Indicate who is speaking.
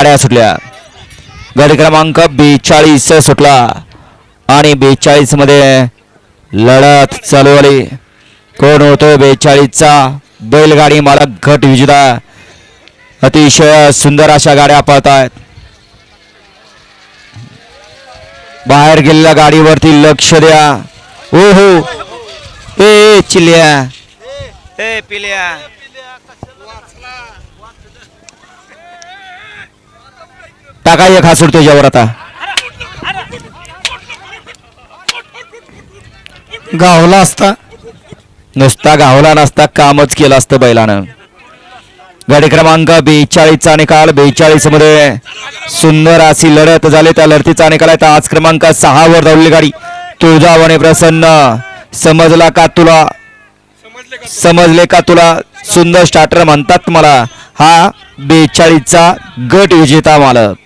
Speaker 1: गाड्या सुटल्या. गाडी क्रमांक 42 सुटला आणि 42 मध्ये लढत चालू आली. कोण होतो 42 चा बैलगाडी मालक गट विजेता. अतिशय सुंदर अशा गाड्या पळतायत. बाहेर गेलेल्या गाडीवरती लक्ष द्या. ओहो ए चिल्या ए पिल्या टाका एक हासूड तुझ्यावर आता.
Speaker 2: गावला असता
Speaker 1: नुसता गावला नसता कामच केलं असतं बैलानं. गाडी क्रमांक 42 चा निकाल. 42 मध्ये सुंदर अशी लढत झाली. त्या लढतीचा निकाल आहे आज क्रमांक 6 वर धावलेली गाडी तुळजाभवानी प्रसन्न. समजला का तुला? समजले का तुला? सुंदर स्टार्टर म्हणतात मला. हा 42 चा गट विजेता मालक.